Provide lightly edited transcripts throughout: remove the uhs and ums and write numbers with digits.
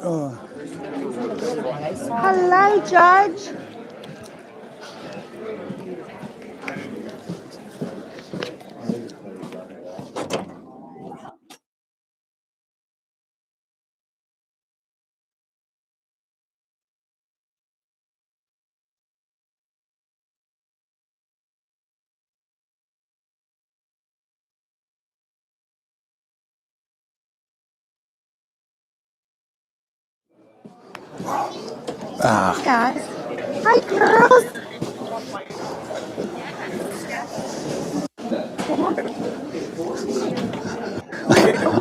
Hello, Judge. Hi, guys. Hi, girls.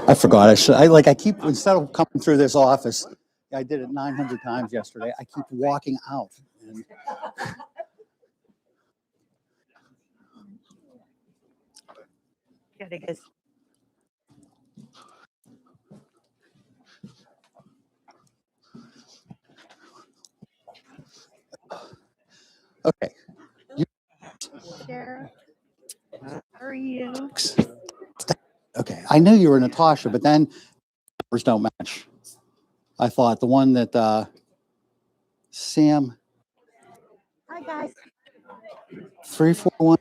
I forgot. I keep, instead of coming through this office, I did it 900 times yesterday. I keep walking out. And Gotta go. okay. Sheriff, how are you? Okay. I knew you were Natasha, but then numbers don't match. I thought the one that Sam Hi, guys. 341.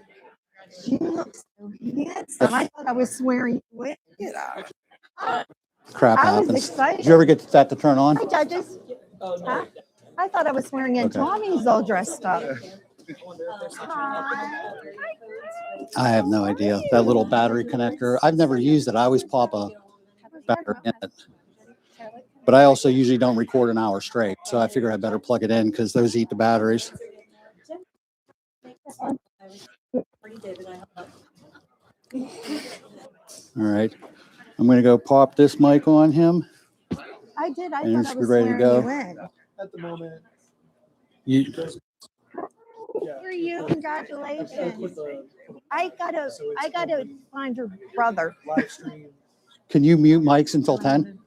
You look so handsome. I thought I was swearing you in. Crap I was happens. excited. Did you ever get that to turn on? Hi, judges. Huh? I thought I was swearing in. Okay. Tommy's all dressed up. Hi. I have no idea. That little battery connector. I've never used it. I always pop a battery in it. But I also usually don't record an hour straight. So I figure I better plug it in because those eat the batteries. All right. I'm going to go pop this mic on him. I did. I And thought it's I was ready to swearing go. you in. At the moment. You, For you, congratulations. I gotta find your brother. Live stream. can you mute mics until 10?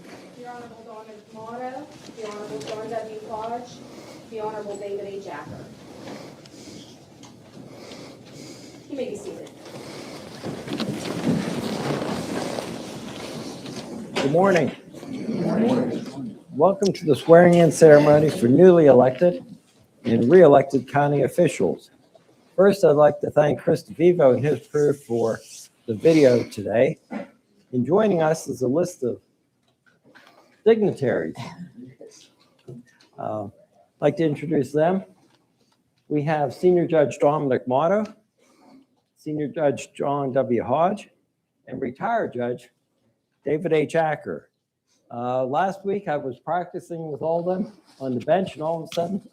The Honorable Donna D'Amato, the Honorable John W. Hodge, the Honorable David A. Jacker. You may be seated. Good morning. Welcome to the swearing-in ceremony for newly elected and re-elected county officials. First, I'd like to thank Chris DeVivo and his crew for the video today. And joining us is a list of dignitaries. I'd like to introduce them. We have Senior Judge Dominic Motto, Senior Judge John W. Hodge, and retired Judge David A. Jacker. Last week, I was practicing with all of them on the bench, and all of a sudden,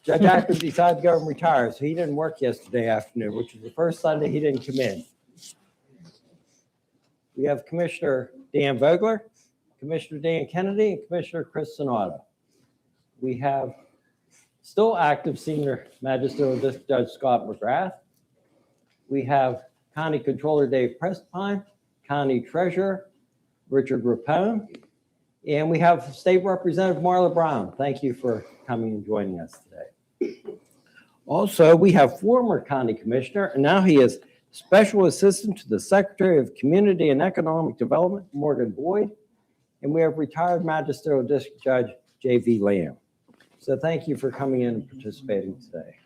Judge Jacker decided to go and retire, so he didn't work yesterday afternoon, which was the first Sunday he didn't come in. We have Commissioner Dan Vogler, Commissioner Dan Kennedy, and Commissioner Chris Sonato. We have still active Senior Magisterial District Judge Scott McGrath. We have County Controller Dave Prestipine, County Treasurer Richard Rapone, and we have State Representative Marla Brown. Thank you for coming and joining us today. Also, we have former County Commissioner, and now he is Special Assistant to the Secretary of Community and Economic Development, Morgan Boyd, and we have retired Magisterial District Judge J.V. Lamb. So thank you for coming in and participating today.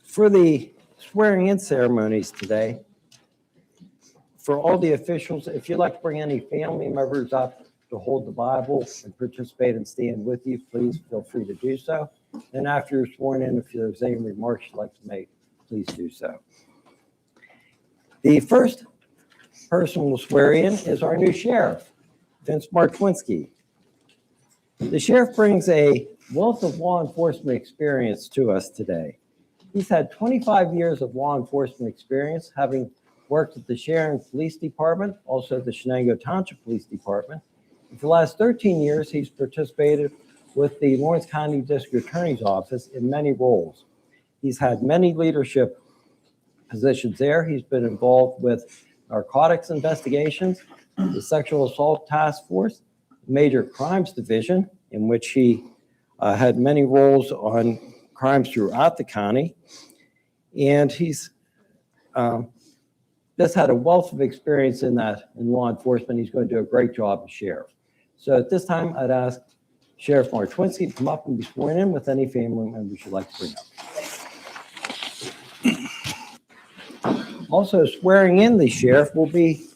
For the swearing-in ceremonies today, for all the officials, if you'd like to bring any family members up to hold the Bible and participate and stand with you, please feel free to do so. And after you're sworn in, if there's any remarks you'd like to make, please do so. The first person we'll swear in is our new sheriff, Vince Martwinski. The sheriff brings a wealth of law enforcement experience to us today. He's had 25 years of law enforcement experience, having worked at the Sharon Police Department, also the Shenango Township Police Department. And for the last 13 years, he's participated with the Lawrence County District Attorney's Office in many roles. He's had many leadership positions there. He's been involved with narcotics investigations, the Sexual Assault Task Force, Major Crimes Division, in which he had many roles on crimes throughout the county. And he's just had a wealth of experience in law enforcement. He's going to do a great job as sheriff. So at this time, I'd ask Sheriff Martwinski to come up and be sworn in with any family members you'd like to bring up. Also swearing in the sheriff will be,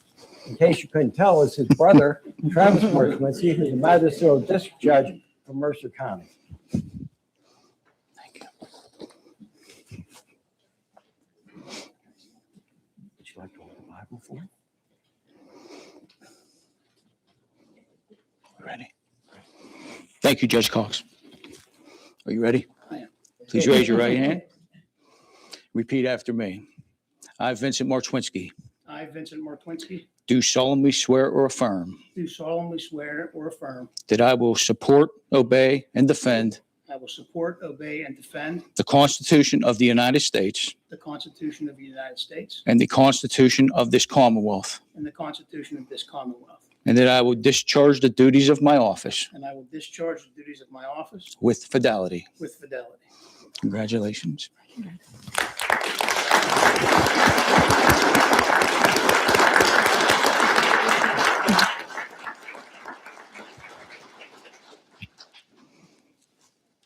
in case you couldn't tell, is his brother, Travis Martwinski, who's a Magisterial District Judge from Mercer County. Thank you. Would you like to hold the Bible for me? Ready? Thank you, Judge Cox. Are you ready? I am. Please raise your right hand. Repeat after me. I, Vincent Martwinski, I, Vincent Martwinski, do solemnly swear or affirm do solemnly swear or affirm that I will support, obey, and defend I will support, obey, and defend the Constitution of the United States the Constitution of the United States and the Constitution of this Commonwealth, and the Constitution of this Commonwealth, and that I will discharge the duties of my office and I will discharge the duties of my office with fidelity. with fidelity. Congratulations.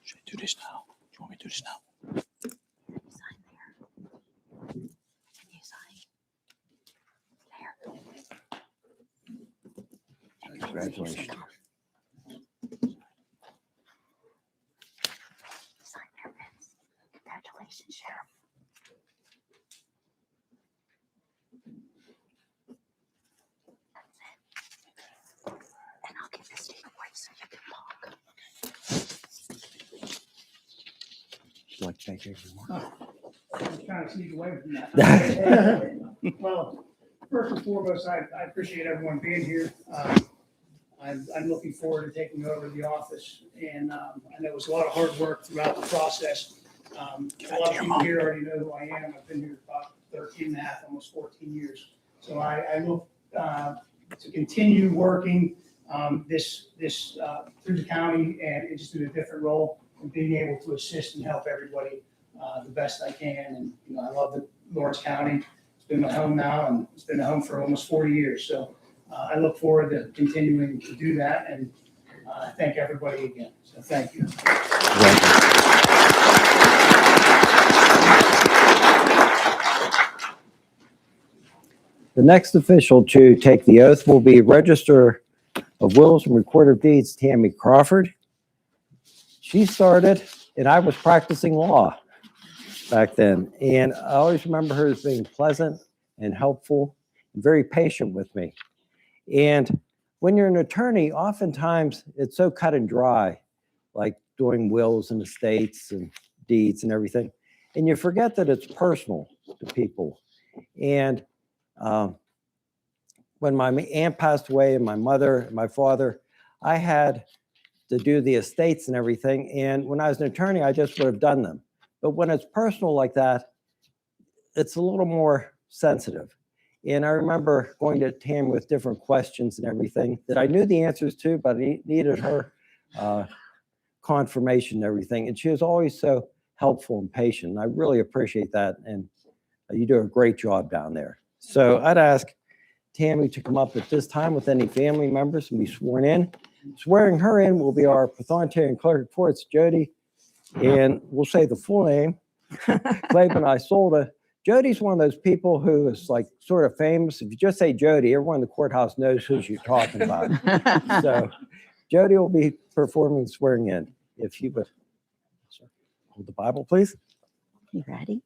Should I do this now? Do you want me to do this now? Sign there. And you sign there. Congratulations. Sign there, Vince. Congratulations, Sheriff. That's it. And I'll give this to your wife so you can talk. Would you like to make your remarks? I'm trying to sneak away from that. Well, first and foremost, I appreciate everyone being here. I'm looking forward to taking over the office, and I know it was a lot of hard work throughout the process. A lot of people here already know who I am. I've been here about 13 and a half, almost 14 years. So I look to continue working this through the county and just in a different role and being able to assist and help everybody the best I can. And I love the Lawrence County. It's been my home now, and it's been a home for almost 40 years. So I look forward to continuing to do that, and thank everybody again. So thank you. The next official to take the oath will be Register of Wills and Recorder of Deeds, Tammy Crawford. She started, and I was practicing law back then. And I always remember her as being pleasant and helpful and very patient with me. And when you're an attorney, oftentimes it's so cut and dry, like doing wills and estates and deeds and everything. And you forget that it's personal to people. And when my aunt passed away and my mother and my father, I had to do the estates and everything. And when I was an attorney, I just would have done them. But when it's personal like that, it's a little more sensitive. And I remember going to Tammy with different questions and everything that I knew the answers to, but I needed her confirmation and everything. And she was always so helpful and patient. And I really appreciate that. And you do a great job down there. So I'd ask Tammy to come up at this time with any family members and be sworn in. Swearing her in will be our Pathonetarian Clerk of Courts, Jody, and we'll say the full name, Claiborne Isolda. Jody's one of those people who is like sort of famous. If you just say Jody, everyone in the courthouse knows who you're talking about. So Jody will be performing swearing in. If you would hold the Bible, please. You ready?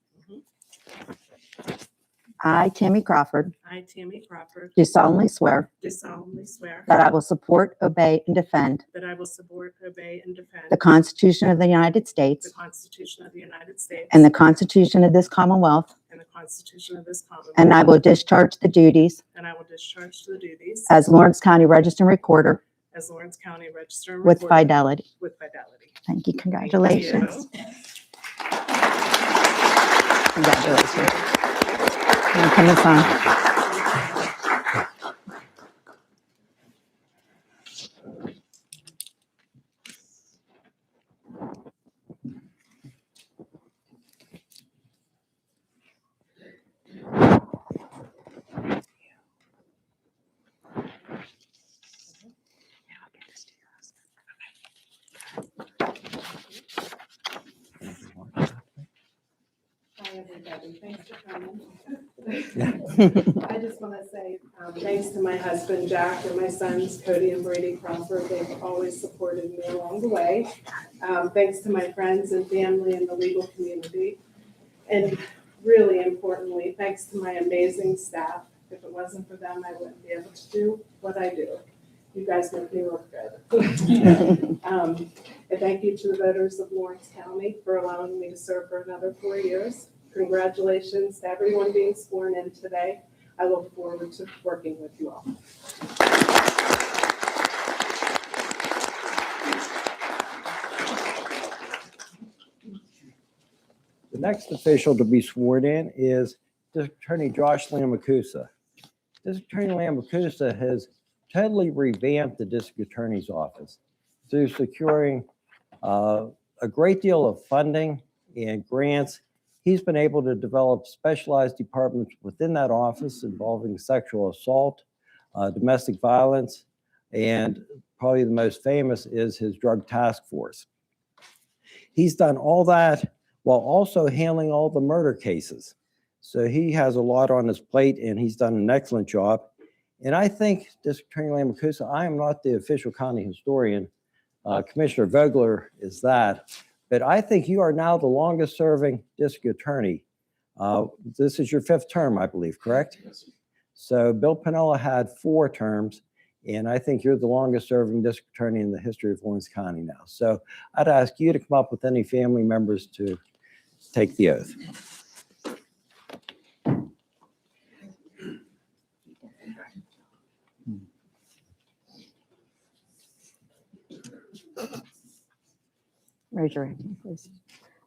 I, Tammy Crawford, I, Tammy Crawford, do solemnly swear do solemnly swear that I will support, obey, and defend that I will support, obey, and defend the Constitution of the United the States Constitution of the United States and the Constitution of this Commonwealth, and the Constitution of this Commonwealth, and I will discharge the duties and I will discharge the duties as Lawrence County Register and Recorder as Lawrence County Register and with Recorder fidelity. with fidelity. Thank you. Thank Congratulations. you. Congratulations. And come and sign. Hi, everybody. Thanks for coming. I just want to say thanks to my husband, Jack, and my sons, Cody and Brady Crawford. They've always supported me along the way. Thanks to my friends and family in the legal community. And really importantly, thanks to my amazing staff. If it wasn't for them, I wouldn't be able to do what I do. You guys make me look good. And thank you to the voters of Lawrence County for allowing me to serve for another 4 years. Congratulations to everyone being sworn in today. I look forward to working with you all. The next official to be sworn in is District Attorney Josh Lamacusa. District Attorney Lamacusa has totally revamped the district attorney's office through securing a great deal of funding and grants. He's been able to develop specialized departments within that office involving sexual assault, domestic violence, and probably the most famous is his drug task force. He's done all that while also handling all the murder cases. So he has a lot on his plate, and he's done an excellent job. And I think, District Attorney Lamacusa, I am not the official county historian. Commissioner Vogler is that. But I think you are now the longest serving district attorney. This is your 5th term, I believe, correct? Yes. So Bill Piniella had 4 terms, and I think you're the longest serving district attorney in the history of Lawrence County now. So I'd ask you to come up with any family members to take the oath. Raise your hand, please.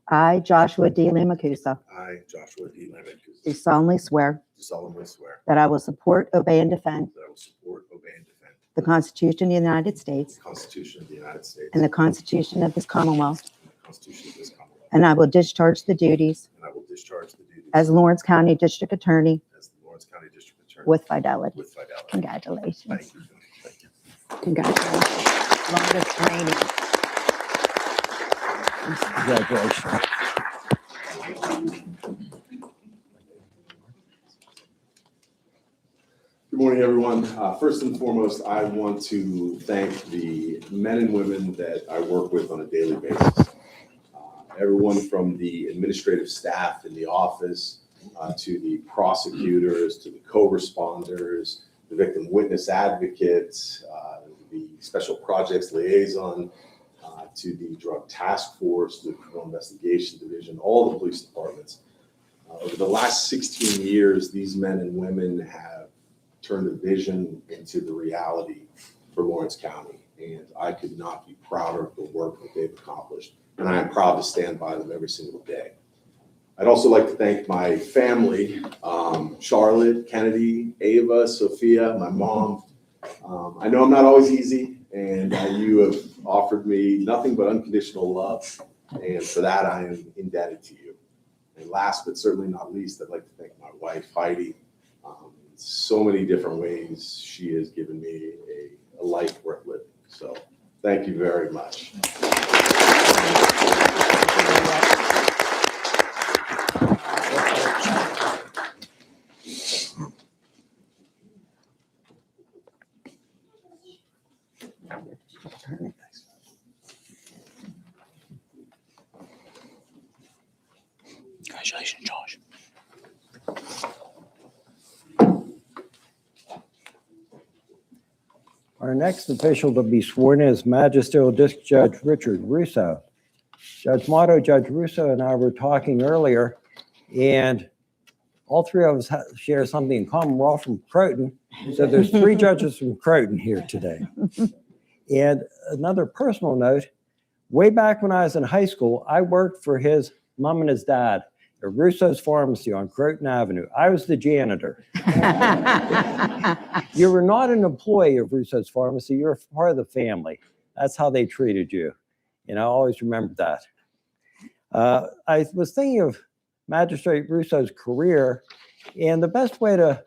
I, Joshua D. Lamacusa, I, Joshua D. Lamont, do solemnly swear do solemnly swear that I will support, obey, and defend that I will support, obey, and defend the Constitution of the United States the Constitution of the United States and the Constitution of this Commonwealth, and the Constitution of this Commonwealth, and I will discharge the duties and I will discharge the duties as Lawrence County District Attorney as the Lawrence County District Attorney with fidelity. with fidelity. Congratulations. Thank you. Thank you. Congratulations. Longest reigning. Congratulations. Good morning, everyone. First and foremost, I want to thank the men and women that I work with on a daily basis. Everyone from the administrative staff in the office to the prosecutors, to the co-responders, the victim witness advocates, the special projects liaison, to the drug task force, the criminal investigation division, all the police departments. Over the last 16 years, these men and women have turned a vision into the reality for Lawrence County. And I could not be prouder of the work that they've accomplished. And I am proud to stand by them every single day. I'd also like to thank my family, Charlotte, Kennedy, Ava, Sophia, my mom. I know I'm not always easy, and you have offered me nothing but unconditional love. And for that, I am indebted to you. And last but certainly not least, I'd like to thank my wife, Heidi. So many different ways she has given me a life worth living. So thank you very much. Congratulations, Josh. Our next official to be sworn in is Magisterial District Judge Richard Russo. Judge Motto, Judge Russo and I were talking earlier, and all three of us share something in common. We're all from Croton, so there's three judges from Croton here today. And another personal note, way back when I was in high school, I worked for his mom and his dad at Russo's Pharmacy on Croton Avenue. I was the janitor. You were not an employee of Russo's Pharmacy. You were part of the family. That's how they treated you. And I always remember that. I was thinking of Magistrate Russo's career, and the best way to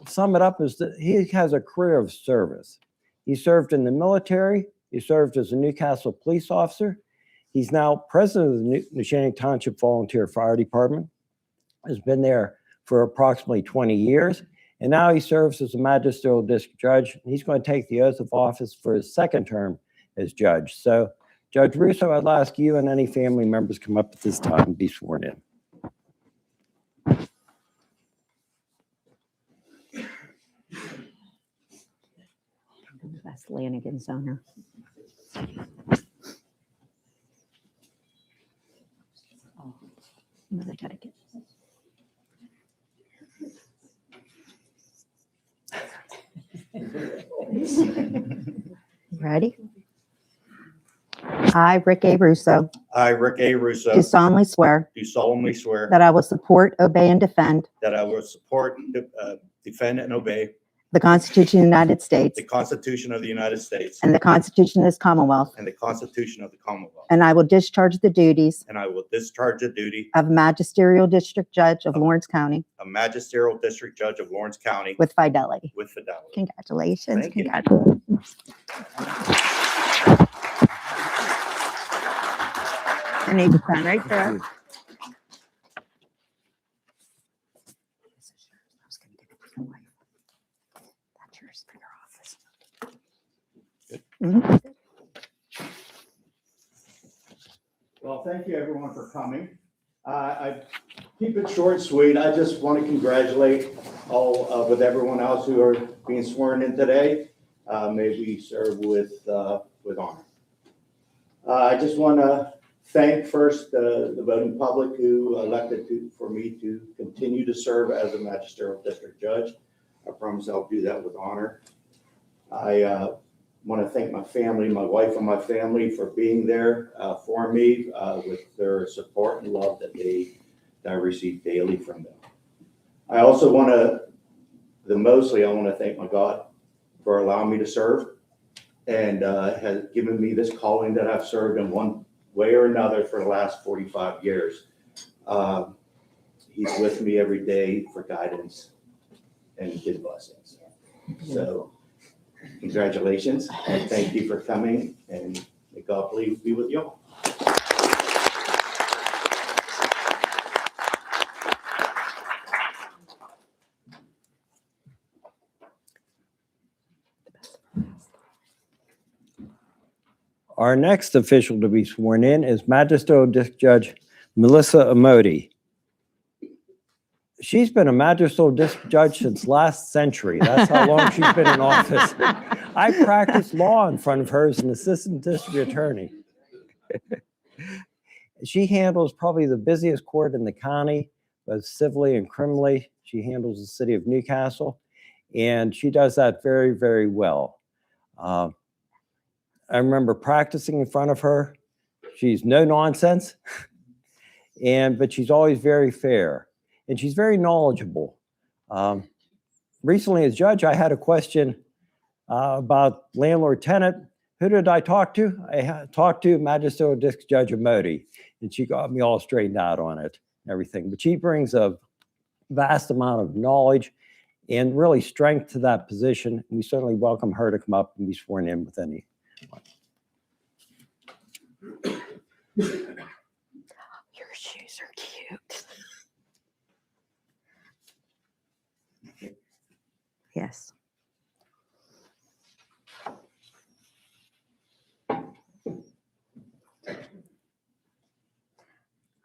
sum it up is that he has a career of service. He served in the military. He served as a Newcastle police officer. He's now president of the Neshannock Township Volunteer Fire Department. Has been there for approximately 20 years. And now he serves as a magisterial district judge. He's going to take the oath of office for his second term as judge. So, Judge Russo, I'd ask you and any family members come up at this time and be sworn in. That's Lanigan's owner. Oh, no, they gotta get. Ready? I, Rick A. Russo, I, Rick A. do Russo, solemnly swear do solemnly swear that I will support, obey, and defend that I will support, defend, and obey the Constitution of the United States the Constitution of the United States and the Constitution of this Commonwealth, and the Constitution of the Commonwealth. and I will discharge the duties And I will discharge the duty of Magisterial District Judge of Lawrence County of Magisterial District Judge of Lawrence County with fidelity. with fidelity. Congratulations. Thank you. Congratulations. Your name is on right there. I was gonna give it to your wife. That's yours for your office. Mhm. Well, thank you everyone for coming. I keep it short and sweet. I just want to congratulate all with everyone else who are being sworn in today. May we serve with honor. I just want to thank first the voting public who elected for me to continue to serve as a magisterial district judge. I promise I'll do that with honor. I want to thank my family, my wife and my family for being there for me with their support and love that I receive daily from them. I also want to, I want to thank my God for allowing me to serve and has given me this calling that I've served in one way or another for the last 45 years. He's with me every day for guidance and his blessings. So congratulations and thank you for coming, and may God please be with you all. Our next official to be sworn in is Magisterial District Judge Melissa Amodi. She's been a magisterial district judge since last century. That's how long she's been in office. I practiced law in front of her as an assistant district attorney. She handles probably the busiest court in the county, both civilly and criminally. She handles the city of Newcastle, and she does that very, very well. I remember practicing in front of her. She's no nonsense, but she's always very fair. And she's very knowledgeable. Recently, as judge, I had a question about landlord-tenant. Who did I talk to? I talked to Magisterial District Judge Amodi, and she got me all straightened out on it and everything. But she brings a vast amount of knowledge and really strength to that position. We certainly welcome her to come up and be sworn in with anyone. Your shoes are cute. Yes.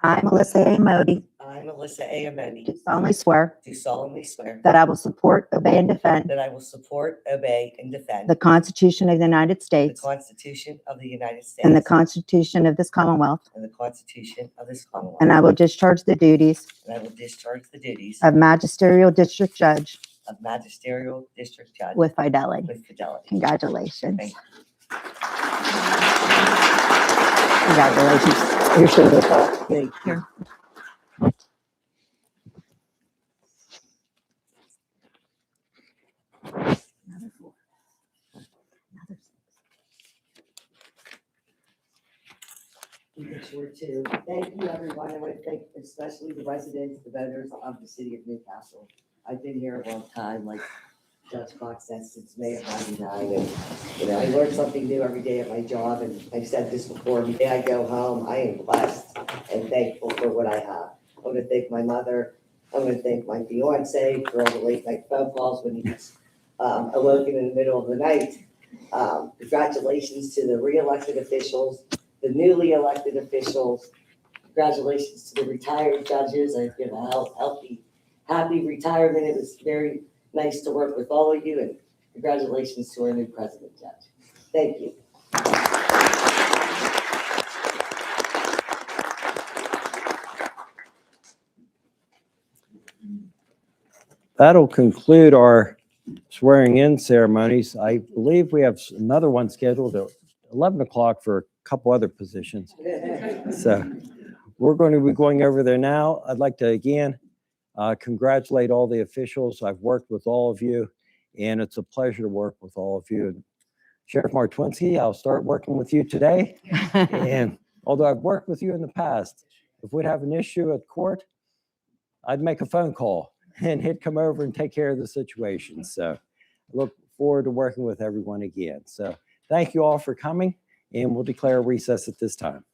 I, Melissa A. Modi, I, Melissa A. Amodi, do solemnly swear do solemnly swear that I will support, obey, and defend that I will support, obey, and defend the Constitution of the United the States Constitution of the United States and the Constitution of this Commonwealth, and the Constitution of this Commonwealth. and I will discharge the duties And I will discharge the duties of Magisterial District Judge of Magisterial District Judge with fidelity. with fidelity. Congratulations. Thank you. Congratulations. Your shoes are cool. Thank you. Here. Another 4. Another 6. You can swear too. Thank you, everyone. I want to thank especially the residents, the voters of the city of Newcastle. I've been here a long time, like Judge Cox said, since May of '99. And, I learn something new every day at my job. And I've said this before, every day I go home, I am blessed and thankful for what I have. I want to thank my mother. I want to thank my fiance for all the late night phone calls when he's awoken in the middle of the night. Congratulations to the re-elected officials, the newly elected officials. Congratulations to the retired judges. I've given a healthy, happy retirement. It was very nice to work with all of you, and congratulations to our new president judge. Thank you. That'll conclude our swearing in ceremonies. I believe we have another one scheduled at 11 o'clock for a couple other positions. So we're going to be going over there now. I'd like to again congratulate all the officials. I've worked with all of you, and it's a pleasure to work with all of you. Sheriff Martwinsky, I'll start working with you today. And although I've worked with you in the past, if we'd have an issue at court, I'd make a phone call and he'd come over and take care of the situation. So I look forward to working with everyone again. So thank you all for coming, and we'll declare a recess at this time.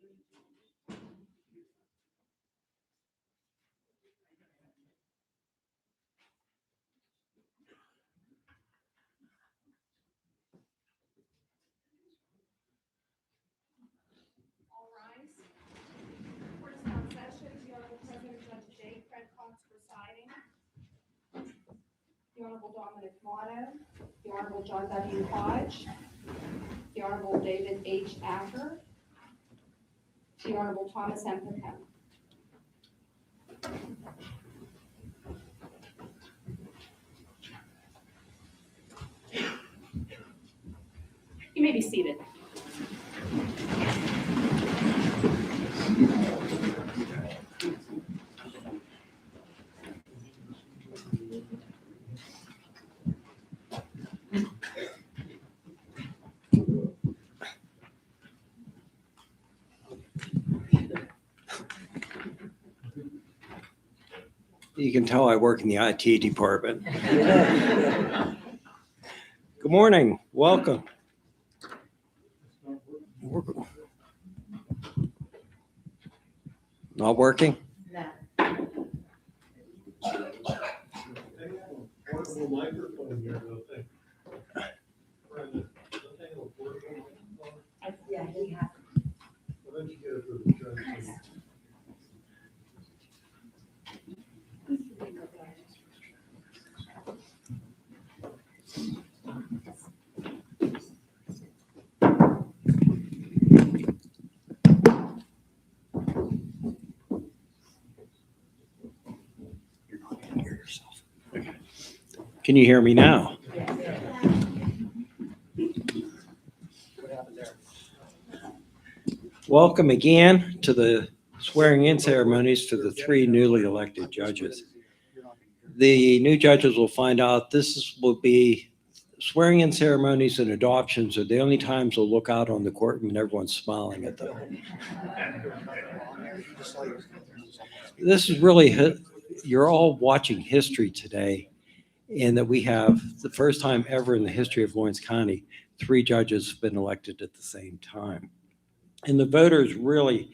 All rise. Court is now in session. The Honorable President Judge J. Fred Cox presiding. The Honorable Dominic Motto. The Honorable John W. Hodge. The Honorable David H. Acker. The Honorable Thomas M. Peckham. You may be seated. You can tell I work in the IT department. Good morning, welcome. Not working? Yeah, he has. Can you hear me now? Welcome again to the swearing-in ceremonies for the 3 newly elected judges. The new judges will find out will be swearing-in ceremonies and adoptions are the only times they'll look out on the courtroom and everyone's smiling at them. This is really, you're all watching history today, in that we have the first time ever in the history of Lawrence County, 3 judges have been elected at the same time. And the voters really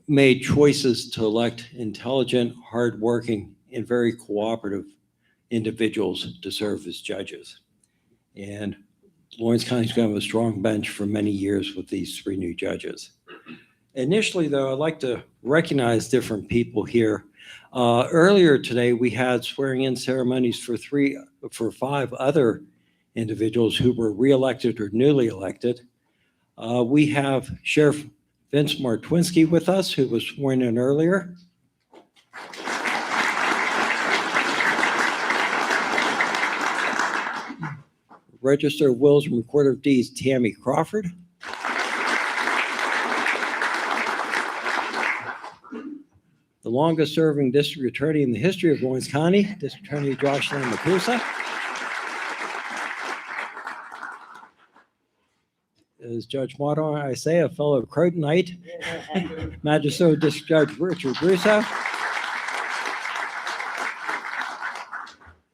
made choices to elect intelligent, hardworking, and very cooperative individuals to serve as judges. And Lawrence County's going to have a strong bench for many years with these 3 new judges. Initially, though, I'd like to recognize different people here. Earlier today, we had swearing-in ceremonies for 5 other individuals who were reelected or newly elected. We have Sheriff Vince Martwinski with us, who was sworn in earlier. Register of Wills and Recorder of Deeds, Tammy Crawford. The longest-serving district attorney in the history of Lawrence County, District Attorney Jocelyn Macusa. Is Judge Motto, I say, a fellow Crotonite, Magistrate District Judge Richard Russo,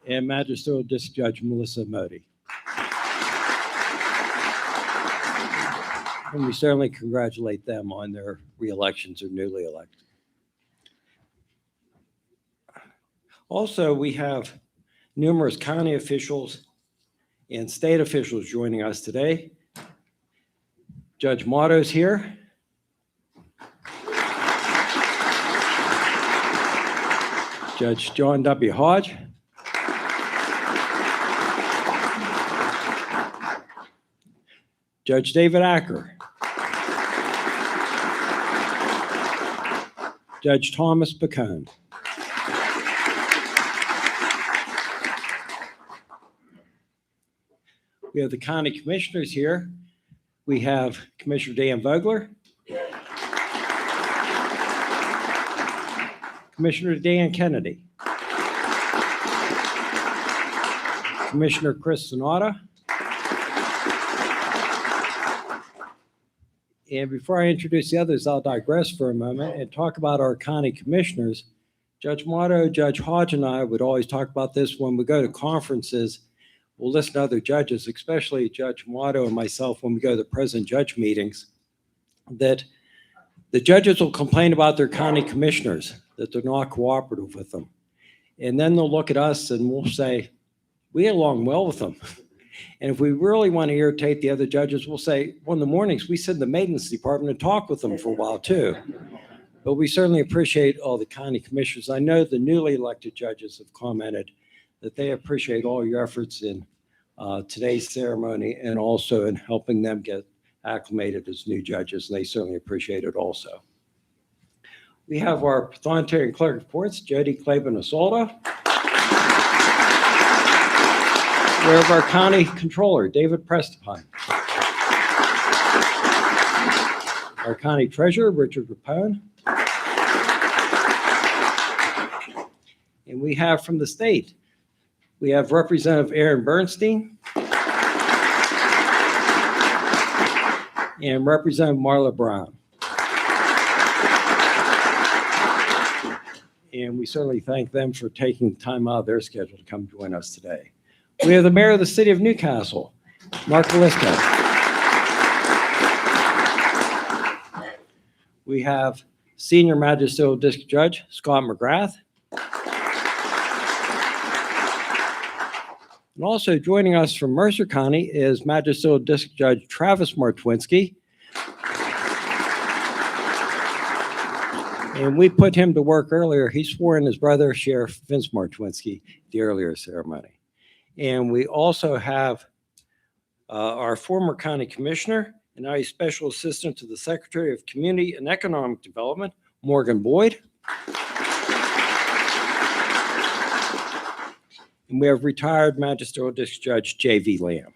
and Magistrate District Judge Melissa Modi. And we certainly congratulate them on their re-elections or newly elected. Also, we have numerous county officials and state officials joining us today. Judge Motto's here. Judge John W. Hodge. Judge David Acker. Judge Thomas Peckham. We have the county commissioners here. We have Commissioner Dan Vogler, Commissioner Dan Kennedy, Commissioner Chris Sonata. And before I introduce the others, I'll digress for a moment and talk about our county commissioners. Judge Motto, Judge Hodge, and I would always talk about this when we go to conferences. We'll listen to other judges, especially Judge Motto and myself, when we go to the president judge meetings, that The judges will complain about their county commissioners, that they're not cooperative with them. And then they'll look at us and we'll say, we get along well with them. And if we really want to irritate the other judges, we'll say, well, in the mornings, we sit in the maintenance department and talk with them for a while too. But we certainly appreciate all the county commissioners. I know the newly elected judges have commented that they appreciate all your efforts in today's ceremony and also in helping them get acclimated as new judges, and they certainly appreciate it also. We have our pathonetary and clerk reports, Jody Claiborne Asaldo. We have our county controller, David Prestipine. Our county treasurer, Richard Rapone. And we have from the state, we have Representative Aaron Bernstein and Representative Marla Brown. And we certainly thank them for taking time out of their schedule to come join us today. We have the mayor of the city of Newcastle, Mark Velisco. We have senior magisterial district judge, Scott McGrath. And also joining us from Mercer County is magisterial district judge Travis Martwinski. And we put him to work earlier. He swore in his brother, Sheriff Vince Martwinski, the earlier ceremony. And we also have our former county commissioner and now he's special assistant to the Secretary of Community and Economic Development, Morgan Boyd. And we have retired magisterial district judge J.V. Lamb.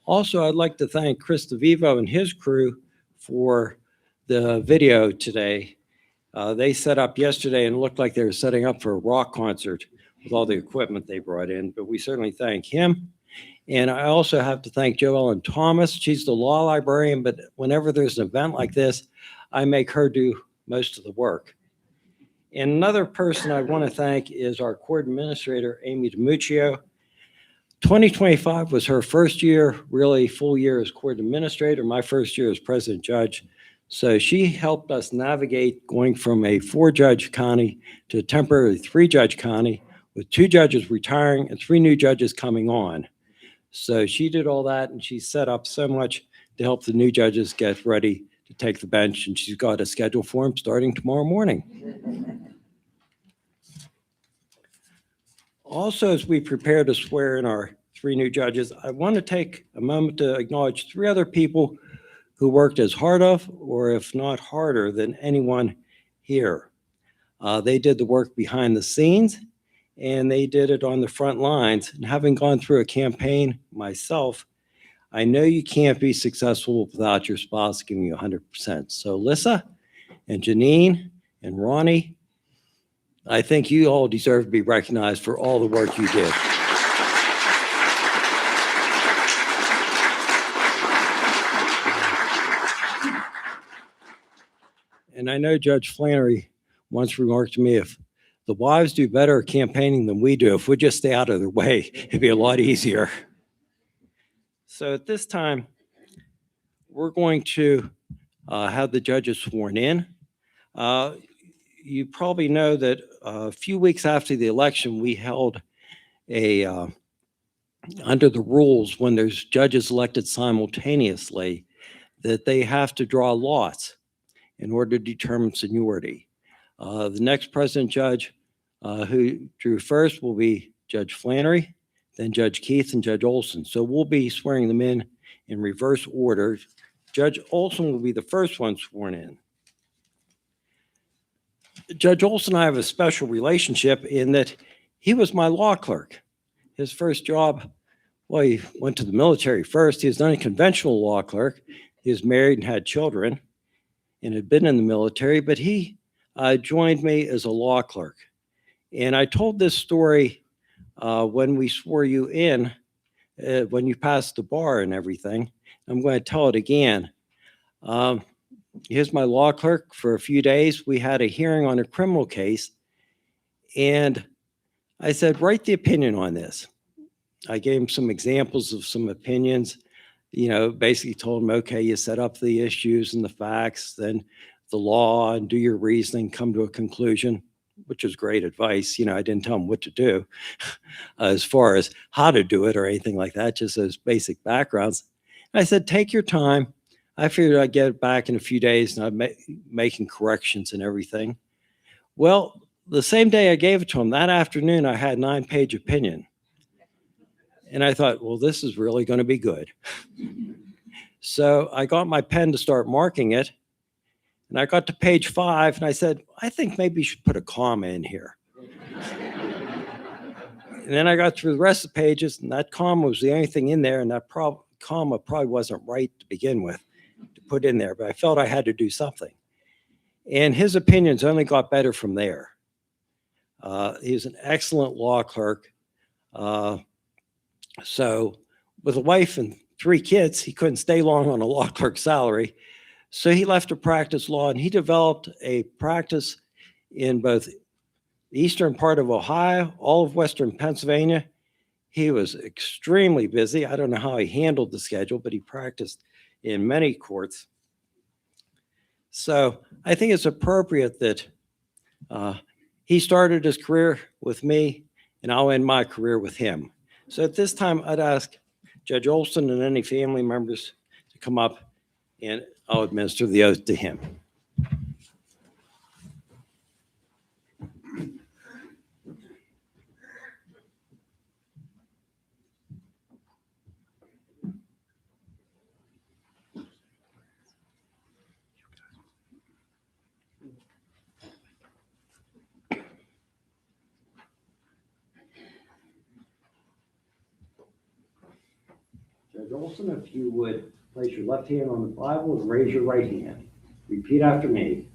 Also, I'd like to thank Chris DeVivo and his crew for the video today. They set up yesterday and looked like they were setting up for a rock concert with all the equipment they brought in, but we certainly thank him. And I also have to thank Jo Ellen Thomas. She's the law librarian, but whenever there's an event like this, I make her do most of the work. And another person I want to thank is our court administrator, Amy DiMuccio. 2025 was her first year, really full year as court administrator, my first year as president judge. So she helped us navigate going from a 4-judge county to a temporary 3-judge county with 2 judges retiring and 3 new judges coming on. So she did all that and she set up so much to help the new judges get ready to take the bench, and she's got a schedule for them starting tomorrow morning. Also, as we prepare to swear in our 3 new judges, I want to take a moment to acknowledge 3 other people who worked as hard of, or if not harder than anyone here. They did the work behind the scenes, and they did it on the front lines. And having gone through a campaign myself, I know you can't be successful without your spouse giving you 100%. So Lissa and Janine and Ronnie, I think you all deserve to be recognized for all the work you did. And I know Judge Flannery once remarked to me, if the wives do better campaigning than we do, if we just stay out of their way, it'd be a lot easier. So at this time, we're going to have the judges sworn in. You probably know that a few weeks after the election, we held a, under the rules, when there's judges elected simultaneously, that they have to draw lots in order to determine seniority. The next president judge who drew first will be Judge Flannery, then Judge Keith and Judge Olson. So we'll be swearing them in reverse order. Judge Olson will be the first one sworn in. Judge Olson and I have a special relationship in that he was my law clerk. His first job, well, he went to the military first. He was not a conventional law clerk. He was married and had children and had been in the military, but he joined me as a law clerk. And I told this story when we swore you in, when you passed the bar and everything. I'm going to tell it again. Here's my law clerk for a few days. We had a hearing on a criminal case, and I said, write the opinion on this. I gave him some examples of some opinions, basically told him, okay, you set up the issues and the facts, then the law, and do your reasoning, come to a conclusion, which is great advice. I didn't tell him what to do as far as how to do it or anything like that, just those basic backgrounds. And I said, take your time. I figured I'd get it back in a few days and I'd making corrections and everything. Well, the same day I gave it to him, that afternoon, I had 9-page opinion. And I thought, well, this is really going to be good. So I got my pen to start marking it. And I got to page 5 and I said, I think maybe you should put a comma in here. And then I got through the rest of the pages, and that comma was the only thing in there. And that comma probably wasn't right to begin with to put in there, but I felt I had to do something. And his opinions only got better from there. He was an excellent law clerk. So with a wife and 3 kids, he couldn't stay long on a law clerk salary. So he left to practice law, and he developed a practice in both the eastern part of Ohio, all of western Pennsylvania. He was extremely busy. I don't know how he handled the schedule, but he practiced in many courts. So I think it's appropriate that he started his career with me, and I'll end my career with him. So at this time, I'd ask Judge Olson and any family members to come up, and I'll administer the oath to him. Judge Olson, if you would place your left hand on the Bible and raise your right hand. Repeat after me.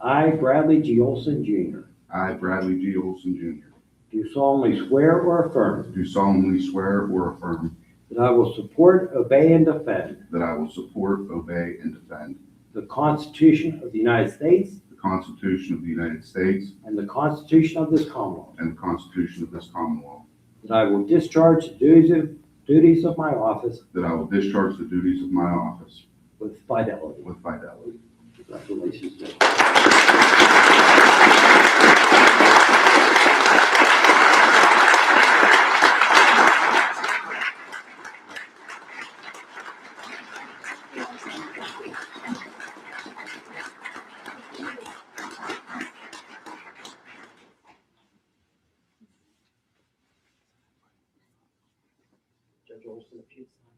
I, Bradley G. Olson, Jr. I, Bradley G. Olson, Jr. Do solemnly swear or affirm Do solemnly swear or affirm that I will support, obey, and defend that I will support, obey, and defend the Constitution of the United States the Constitution of the United States and the Constitution of this Commonwealth. and the Constitution of this Commonwealth. That I will discharge the duties of my office That I will discharge the duties of my office with fidelity. with fidelity. Congratulations, Judge. Judge Olson, if you'd sign.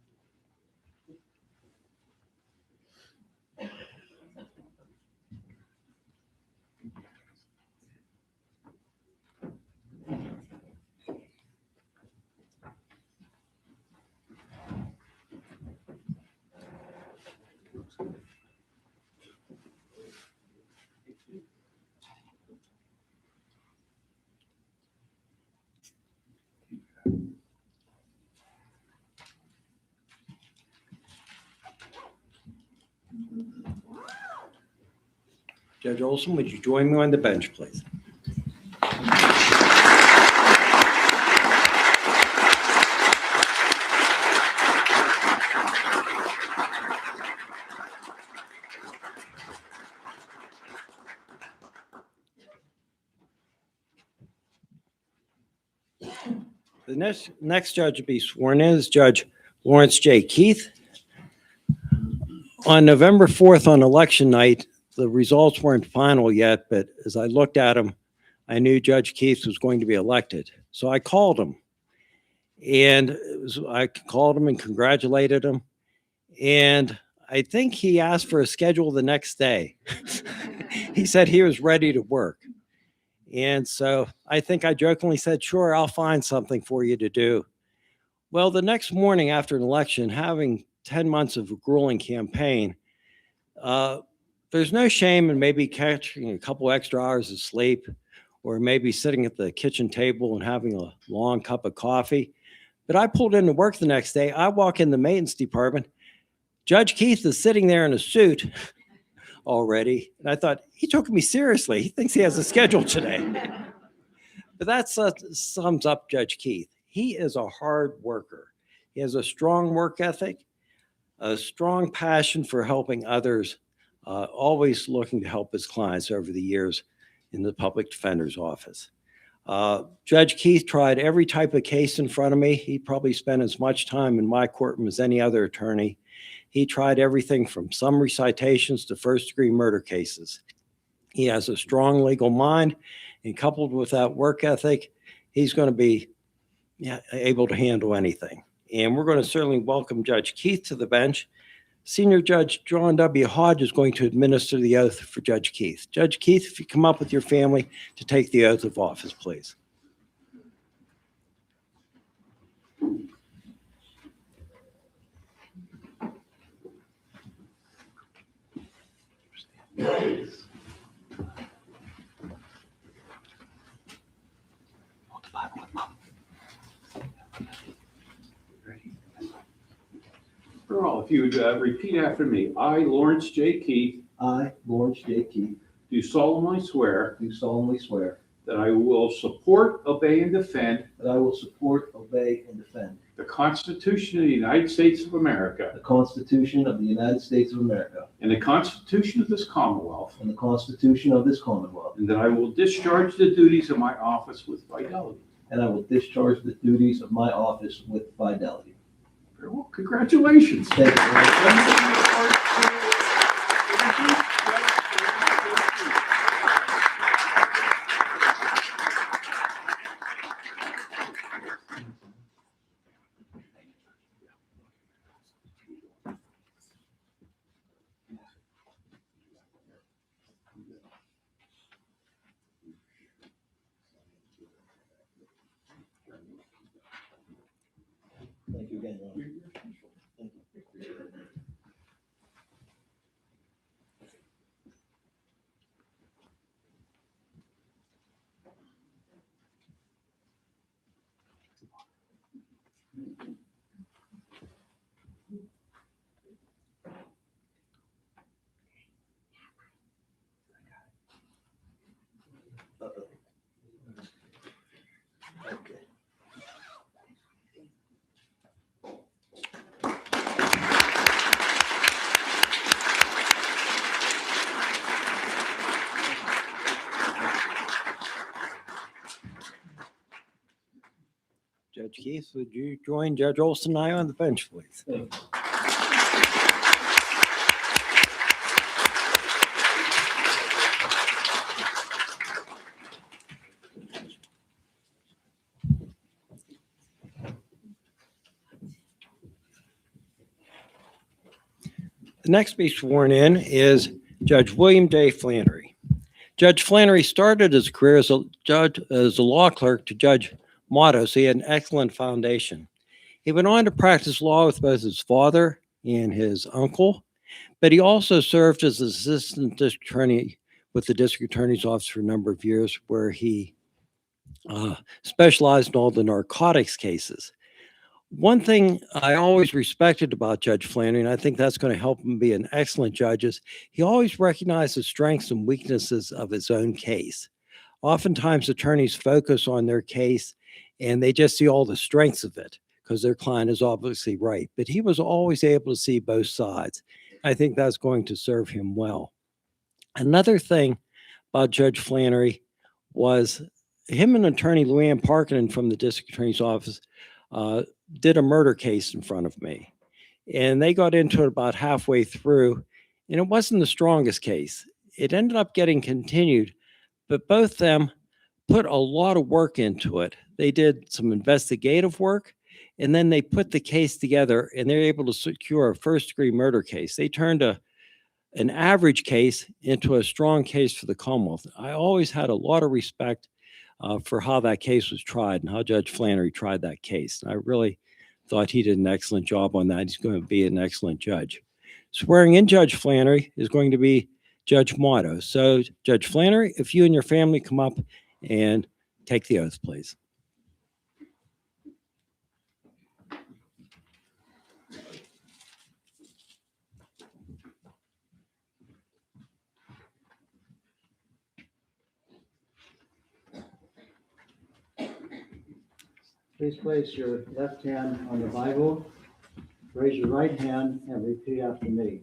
Judge Olson, would you join me on the bench, please? The next judge to be sworn in is Judge Lawrence J. Keith. On November 4th, on election night, the results weren't final yet, but as I looked at them, I knew Judge Keith was going to be elected. So I called him. And I called him and congratulated him. And I think he asked for a schedule the next day. He said he was ready to work. And so I think I jokingly said, sure, I'll find something for you to do. Well, the next morning after an election, having 10 months of a grueling campaign, there's no shame in maybe catching a couple extra hours of sleep, or maybe sitting at the kitchen table and having a long cup of coffee. But I pulled into work the next day. I walk in the maintenance department. Judge Keith is sitting there in a suit already. And I thought, he took me seriously. He thinks he has a schedule today. But that sums up Judge Keith. He is a hard worker. He has a strong work ethic, a strong passion for helping others, always looking to help his clients over the years in the public defender's office. Judge Keith tried every type of case in front of me. He probably spent as much time in my courtroom as any other attorney. He tried everything from summary citations to first-degree murder cases. He has a strong legal mind, and coupled with that work ethic, he's going to be able to handle anything. And we're going to certainly welcome Judge Keith to the bench. Senior Judge John W. Hodge is going to administer the oath for Judge Keith. Judge Keith, if you come up with your family to take the oath of office, please. Earl, if you would repeat after me. I, Lawrence J. Keith, I, Lawrence J. Keith, do solemnly swear do solemnly swear that I will support, obey, and defend that I will support, obey, and defend the Constitution of the United States of America the Constitution of the United States of America and the Constitution of this Commonwealth, and the Constitution of this Commonwealth, and that I will discharge the duties of my office with fidelity. and I will discharge the duties of my office with fidelity. Very well. Congratulations. Thank you very much. Thank you again, Ron. Thank you. Uh-oh. Okay. Judge Keith, would you join Judge Olson and I on the bench, please? Thank you. The next to be sworn in is Judge William J. Flannery. Judge Flannery started his career as a law clerk to Judge Motto, so he had an excellent foundation. He went on to practice law with both his father and his uncle, but he also served as assistant district attorney with the district attorney's office for a number of years, where he specialized in all the narcotics cases. One thing I always respected about Judge Flannery, and I think that's going to help him be an excellent judge, is he always recognized the strengths and weaknesses of his own case. Oftentimes, attorneys focus on their case and they just see all the strengths of it because their client is obviously right. But he was always able to see both sides. I think that's going to serve him well. Another thing about Judge Flannery was him and attorney Luann Parkinen from the district attorney's office did a murder case in front of me. And they got into it about halfway through, and it wasn't the strongest case. It ended up getting continued, but both of them put a lot of work into it. They did some investigative work, and then they put the case together, and they're able to secure a first-degree murder case. They turned an average case into a strong case for the Commonwealth. I always had a lot of respect for how that case was tried and how Judge Flannery tried that case. And I really thought he did an excellent job on that. He's going to be an excellent judge. Swearing in Judge Flannery is going to be Judge Motto. So, Judge Flannery, if you and your family come up and take the oath, please. Please place your left hand on the Bible, raise your right hand, and repeat after me.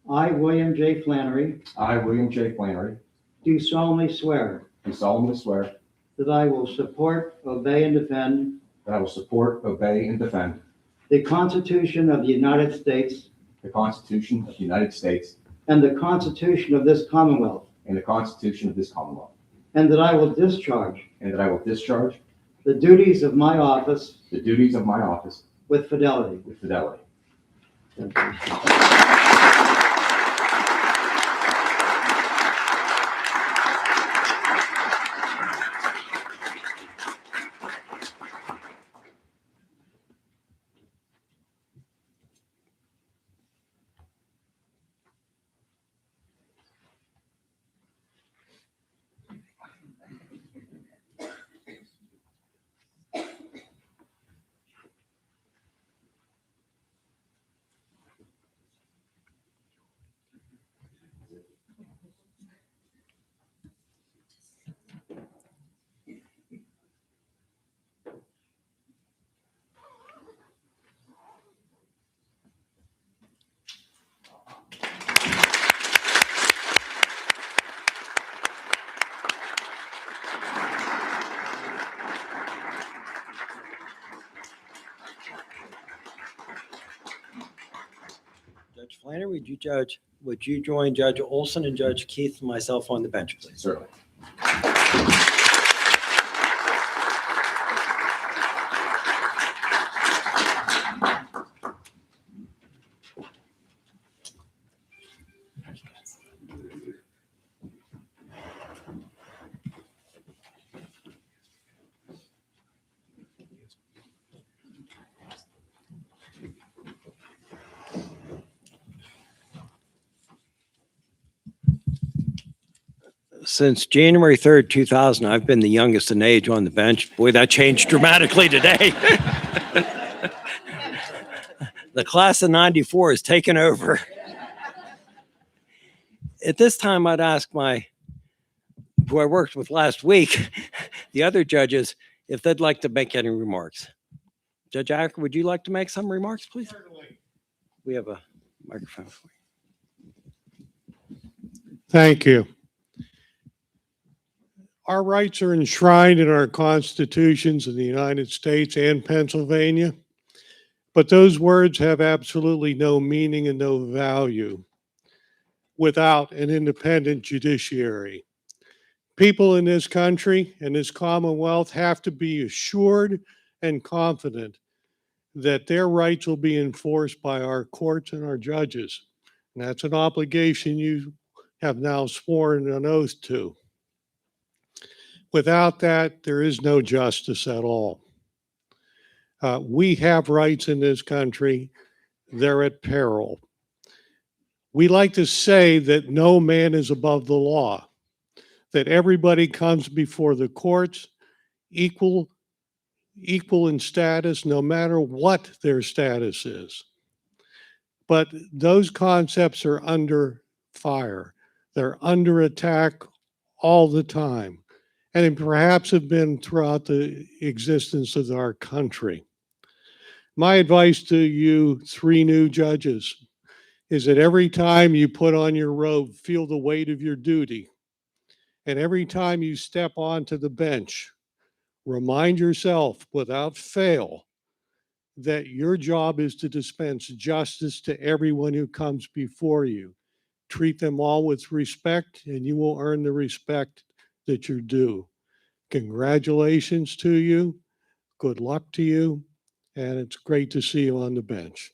I, William J. Flannery, I, William J. Flannery, do solemnly swear do solemnly swear that I will support, obey, and defend that I will support, obey, and defend the Constitution of the United States the Constitution of the United States and the Constitution of this Commonwealth, and the Constitution of this Commonwealth, and that I will discharge and that I will discharge the duties of my office the duties of my office with fidelity. with fidelity. Judge Flannery, would you join Judge Olson and Judge Keith and myself on the bench, please? Certainly. Since January 3rd, 2000, I've been the youngest in age on the bench. Boy, that changed dramatically today. The class of 94 has taken over. At this time, I'd ask who I worked with last week, the other judges, if they'd like to make any remarks. Judge Acker, would you like to make some remarks, please? Certainly. We have a microphone for you. Thank you. Our rights are enshrined in our constitutions in the United States and Pennsylvania, but those words have absolutely no meaning and no value without an independent judiciary. People in this country and this Commonwealth have to be assured and confident that their rights will be enforced by our courts and our judges. And that's an obligation you have now sworn an oath to. Without that, there is no justice at all. We have rights in this country. They're at peril. We like to say that no man is above the law, that everybody comes before the courts equal in status, no matter what their status is. But those concepts are under fire. They're under attack all the time, and perhaps have been throughout the existence of our country. My advice to you three new judges is that every time you put on your robe, feel the weight of your duty. And every time you step onto the bench, remind yourself without fail that your job is to dispense justice to everyone who comes before you. Treat them all with respect, and you will earn the respect that you're due. Congratulations to you. Good luck to you. And it's great to see you on the bench.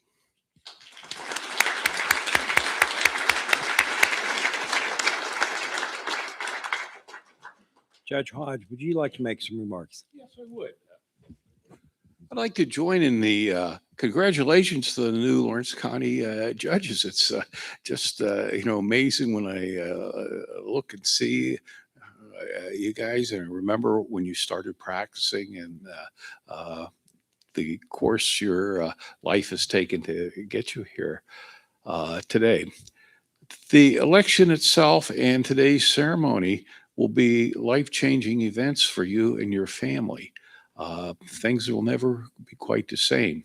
Judge Hodge, would you like to make some remarks? Yes, I would. I'd like to join in the congratulations to the new Lawrence County judges. It's just amazing when I look and see you guys, and remember when you started practicing and the course your life has taken to get you here today. The election itself and today's ceremony will be life-changing events for you and your family. things will never be quite the same.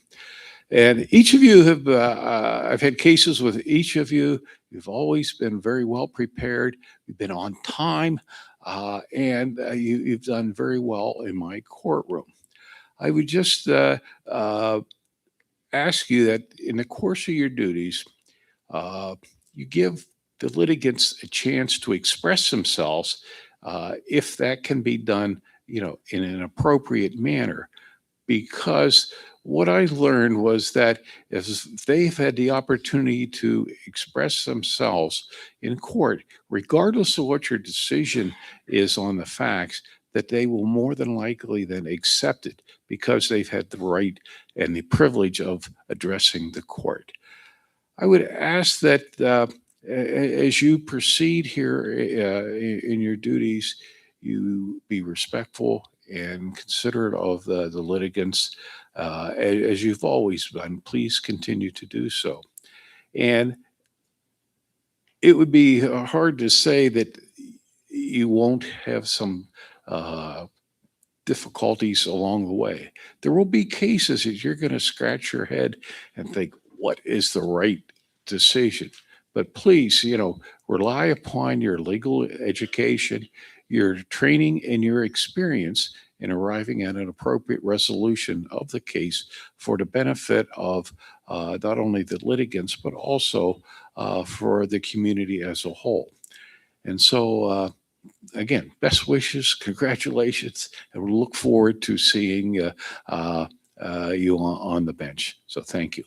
And each of you have, I've had cases with each of you. You've always been very well prepared. You've been on time, and you've done very well in my courtroom. I would just ask you that in the course of your duties, you give the litigants a chance to express themselves, if that can be done, in an appropriate manner. Because what I learned was that if they've had the opportunity to express themselves in court, regardless of what your decision is on the facts, that they will more than likely then accept it because they've had the right and the privilege of addressing the court. I would ask that as you proceed here in your duties, you be respectful and considerate of the litigants, as you've always been. Please continue to do so. And it would be hard to say that you won't have some difficulties along the way. There will be cases that you're going to scratch your head and think, what is the right decision? But please, rely upon your legal education, your training, and your experience in arriving at an appropriate resolution of the case for the benefit of not only the litigants, but also for the community as a whole. And so, again, best wishes, congratulations, and we look forward to seeing you on the bench. So thank you.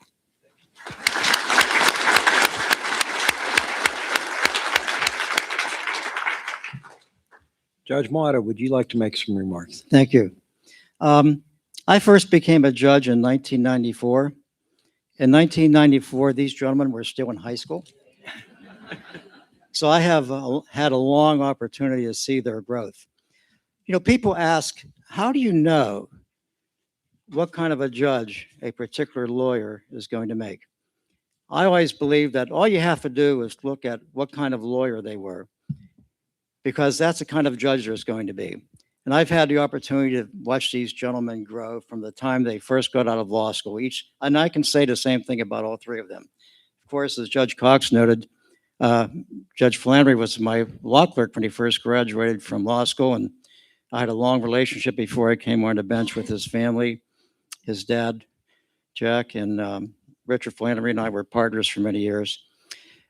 Judge Mata, would you like to make some remarks? Thank you. I first became a judge in 1994. In 1994, these gentlemen were still in high school. So I have had a long opportunity to see their growth. People ask, how do you know what kind of a judge a particular lawyer is going to make? I always believe that all you have to do is look at what kind of lawyer they were, because that's the kind of judge there's going to be. And I've had the opportunity to watch these gentlemen grow from the time they first got out of law school. And I can say the same thing about all three of them. Of course, as Judge Cox noted, Judge Flannery was my law clerk when he first graduated from law school, and I had a long relationship before I came on the bench with his family. His dad, Jack, and Richard Flannery and I were partners for many years.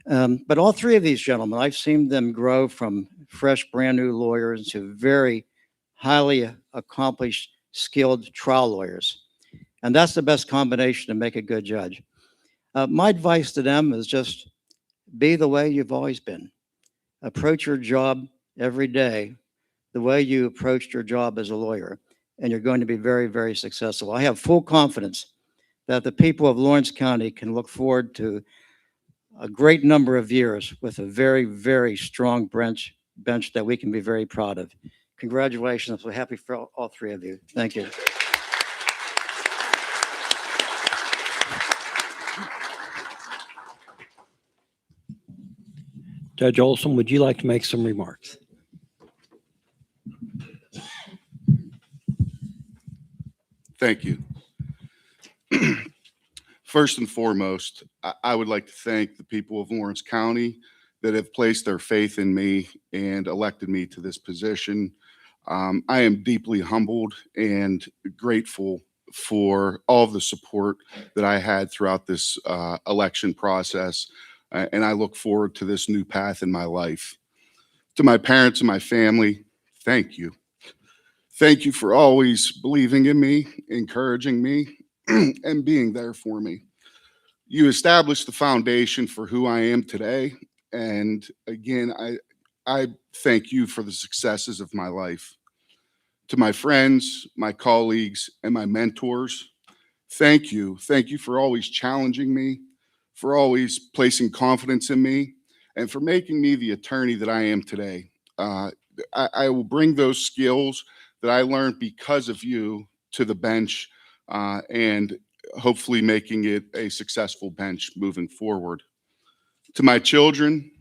But all three of these gentlemen, I've seen them grow from fresh, brand new lawyers to very highly accomplished, skilled trial lawyers. And that's the best combination to make a good judge. My advice to them is just be the way you've always been. Approach your job every day the way you approached your job as a lawyer, and you're going to be very, very successful. I have full confidence that the people of Lawrence County can look forward to a great number of years with a very, very strong bench that we can be very proud of. Congratulations. We're happy for all three of you. Thank you. Judge Olson, would you like to make some remarks? Thank you. First and foremost, I would like to thank the people of Lawrence County that have placed their faith in me and elected me to this position. I am deeply humbled and grateful for all of the support that I had throughout this election process, and I look forward to this new path in my life. To my parents and my family, thank you. Thank you for always believing in me, encouraging me, and being there for me. You established the foundation for who I am today, and again, I thank you for the successes of my life. To my friends, my colleagues, and my mentors, thank you. Thank you for always challenging me, for always placing confidence in me, and for making me the attorney that I am today. I will bring those skills that I learned because of you to the bench, and hopefully making it a successful bench moving forward. To my children,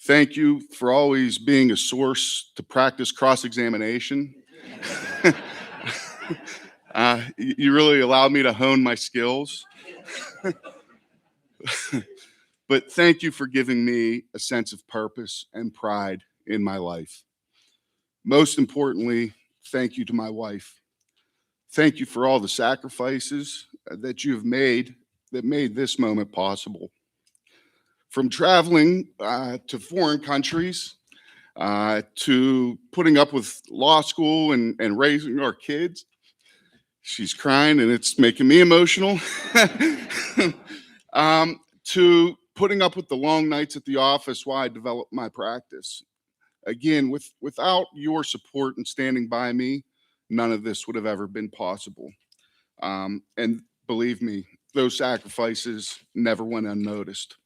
thank you for always being a source to practice cross-examination. You really allowed me to hone my skills. But thank you for giving me a sense of purpose and pride in my life. Most importantly, thank you to my wife. Thank you for all the sacrifices that you have made that made this moment possible. From traveling to foreign countries, to putting up with law school and raising our kids. She's crying and it's making me emotional. To putting up with the long nights at the office while I developed my practice. Again, without your support and standing by me, none of this would have ever been possible. And believe me, those sacrifices never went unnoticed.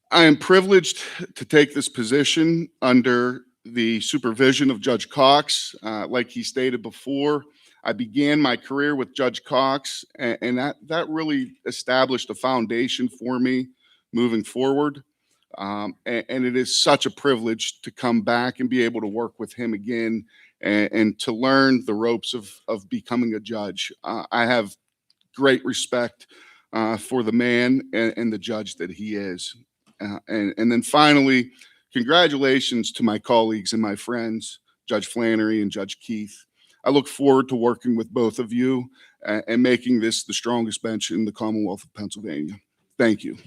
I am privileged to take this position under the supervision of Judge Cox. Like he stated before, I began my career with Judge Cox, and that really established a foundation for me moving forward. And it is such a privilege to come back and be able to work with him again and to learn the ropes of becoming a judge. I have great respect for the man and the judge that he is. And then finally, congratulations to my colleagues and my friends, Judge Flannery and Judge Keith. I look forward to working with both of you and making this the strongest bench in the Commonwealth of Pennsylvania. Thank you.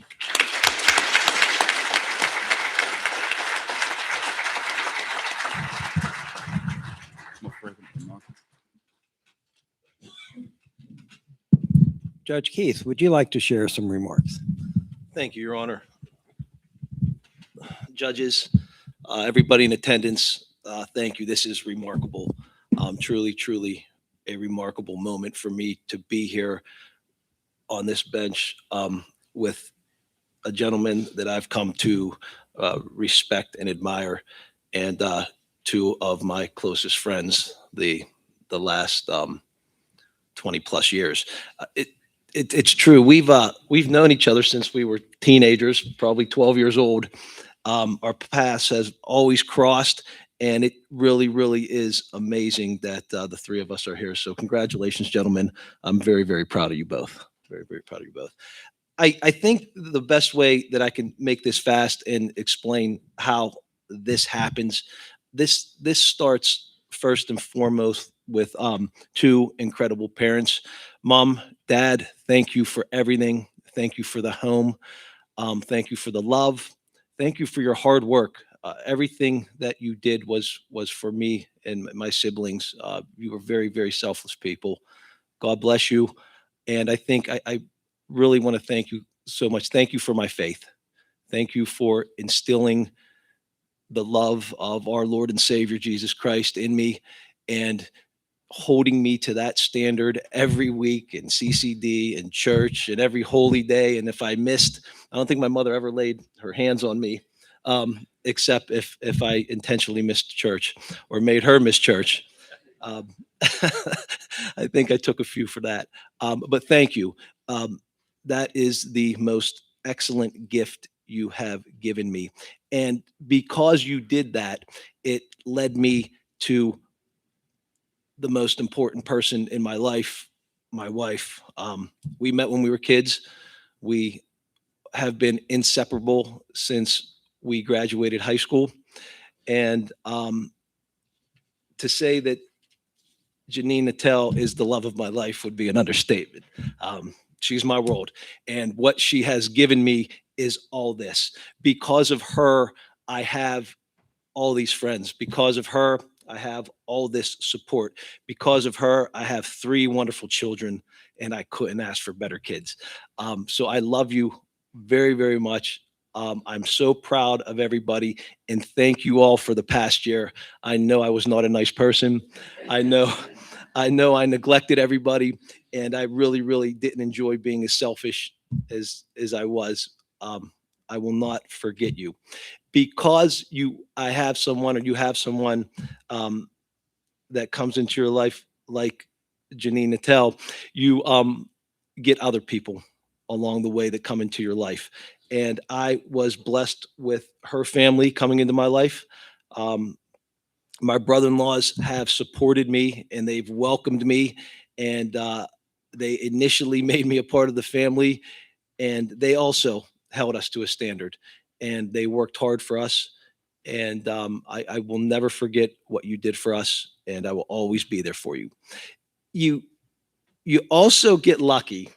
Judge Keith, would you like to share some remarks? Thank you, Your Honor. Judges, everybody in attendance, thank you. This is remarkable. Truly, truly a remarkable moment for me to be here on this bench with a gentleman that I've come to respect and admire, and two of my closest friends the last 20 plus years. It's true. We've known each other since we were teenagers, probably 12 years old. Our paths has always crossed, and it really, really is amazing that the three of us are here. So congratulations, gentlemen. I'm very, very proud of you both. Very, very proud of you both. I think the best way that I can make this fast and explain how this happens, this starts first and foremost with two incredible parents. Mom, Dad, thank you for everything. Thank you for the home. Thank you for the love. Thank you for your hard work. Everything that you did was for me and my siblings. You were very, very selfless people. God bless you. And I think I really want to thank you so much. Thank you for my faith. Thank you for instilling the love of our Lord and Savior, Jesus Christ, in me, and holding me to that standard every week in CCD and church and every holy day. And if I missed, I don't think my mother ever laid her hands on me, except if I intentionally missed church or made her miss church. I think I took a few for that. But thank you. That is the most excellent gift you have given me. And because you did that, it led me to the most important person in my life, my wife. We met when we were kids. We have been inseparable since we graduated high school. And to say that Janine Nattel is the love of my life would be an understatement. She's my world. And what she has given me is all this. Because of her, I have all these friends. Because of her, I have all this support. Because of her, I have 3 wonderful children, and I couldn't ask for better kids. So I love you very, very much. I'm so proud of everybody, and thank you all for the past year. I know I was not a nice person. I know I neglected everybody, and I really, really didn't enjoy being as selfish as I was. I will not forget you. Because I have someone, or you have someone that comes into your life like Janine Nattel, you get other people along the way that come into your life. And I was blessed with her family coming into my life. My brother-in-laws have supported me and they've welcomed me, and they initially made me a part of the family, and they also held us to a standard, and they worked hard for us. And I will never forget what you did for us, and I will always be there for you. You also get lucky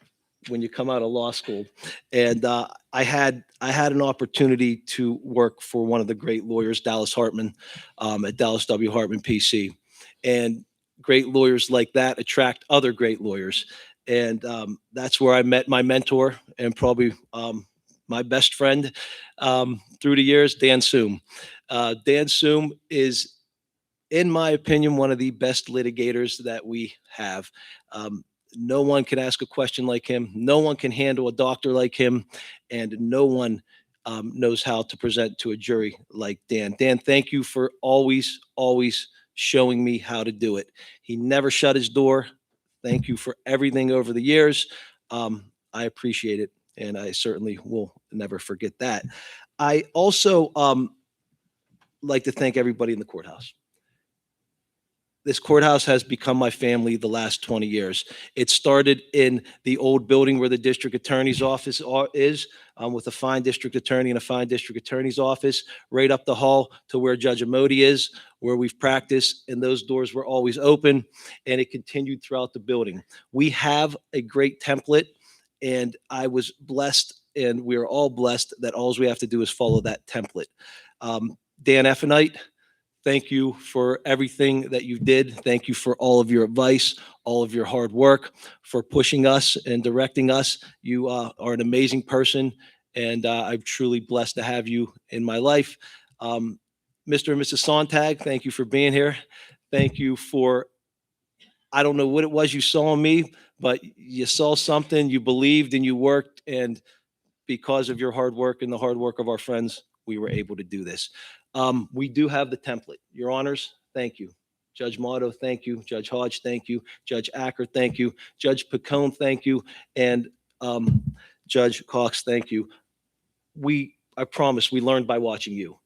when you come out of law school, and I had an opportunity to work for one of the great lawyers, Dallas Hartman, at Dallas W. Hartman PC, and great lawyers like that attract other great lawyers, and that's where I met my mentor and probably my best friend through the years, Dan Soom. Dan Soom is, in my opinion, one of the best litigators that we have. No one can ask a question like him. No one can handle a doctor like him. And no one knows how to present to a jury like Dan. Dan, thank you for always, always showing me how to do it. He never shut his door. Thank you for everything over the years. I appreciate it. And I certainly will never forget that. I also like to thank everybody in the courthouse. This courthouse has become my family the last 20 years. It started in the old building where the district attorney's office is, with a fine district attorney and a fine district attorney's office, right up the hall to where Judge Amodi is, where we've practiced, and those doors were always open, and it continued throughout the building. We have a great template, and I was blessed, and we are all blessed that all we have to do is follow that template. Dan Effenite, thank you for everything that you did. Thank you for all of your advice, all of your hard work, for pushing us and directing us. You are an amazing person, and I'm truly blessed to have you in my life. Mr. and Mrs. Sontag, thank you for being here. Thank you for, I don't know what it was you saw in me, but you saw something, you believed, and you worked, and because of your hard work and the hard work of our friends, we were able to do this. We do have the template. Your honors, thank you. Judge Motto, thank you. Judge Hodge, thank you. Judge Acker, thank you. Judge Picone, thank you. And Judge Cox, thank you. I promise we learned by watching you.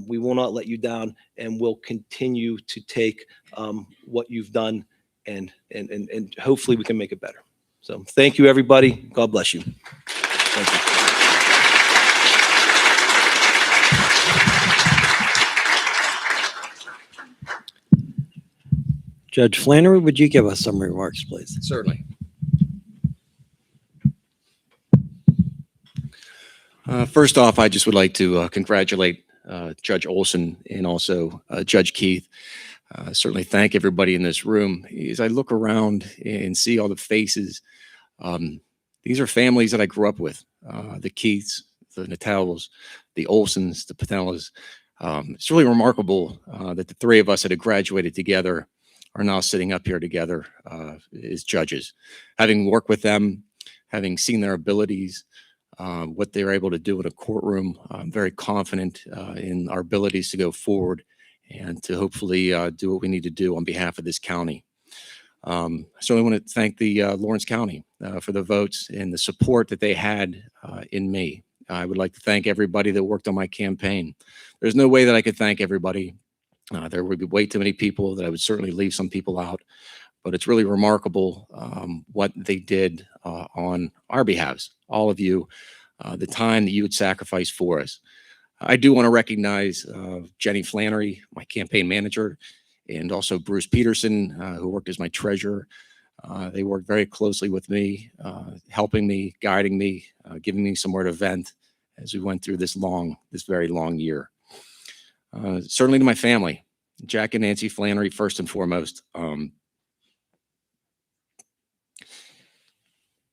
We will not let you down, and we'll continue to take what you've done, and hopefully we can make it better. So thank you, everybody. God bless you. Thank you. Judge Flannery, would you give us some remarks, please? Certainly. First off, I just would like to congratulate Judge Olson and also Judge Keith. Certainly thank everybody in this room. As I look around and see all the faces, these are families that I grew up with, the Keiths, the Natals, the Olsons, the Patellas. It's really remarkable that the three of us that had graduated together are now sitting up here together as judges. Having worked with them, having seen their abilities, what they're able to do in a courtroom, I'm very confident in our abilities to go forward and to hopefully do what we need to do on behalf of this county. I certainly want to thank the Lawrence County for the votes and the support that they had in me. I would like to thank everybody that worked on my campaign. There's no way that I could thank everybody. There would be way too many people that I would certainly leave some people out, but it's really remarkable what they did on our behalves, all of you, the time that you would sacrifice for us. I do want to recognize Jenny Flannery, my campaign manager, and also Bruce Peterson, who worked as my treasurer. They worked very closely with me, helping me, guiding me, giving me somewhere to vent as we went through this very long year. Certainly to my family, Jack and Nancy Flannery, first and foremost.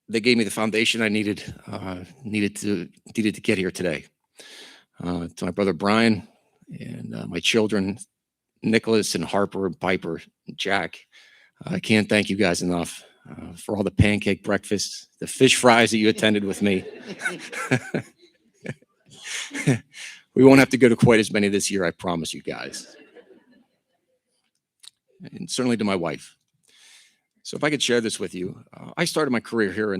They gave me the foundation I needed to get here today. To my brother Brian and my children, Nicholas and Harper and Piper, and Jack, I can't thank you guys enough for all the pancake breakfasts, the fish fries that you attended with me. We won't have to go to quite as many this year, I promise you guys. And certainly to my wife. So if I could share this with you, I started my career here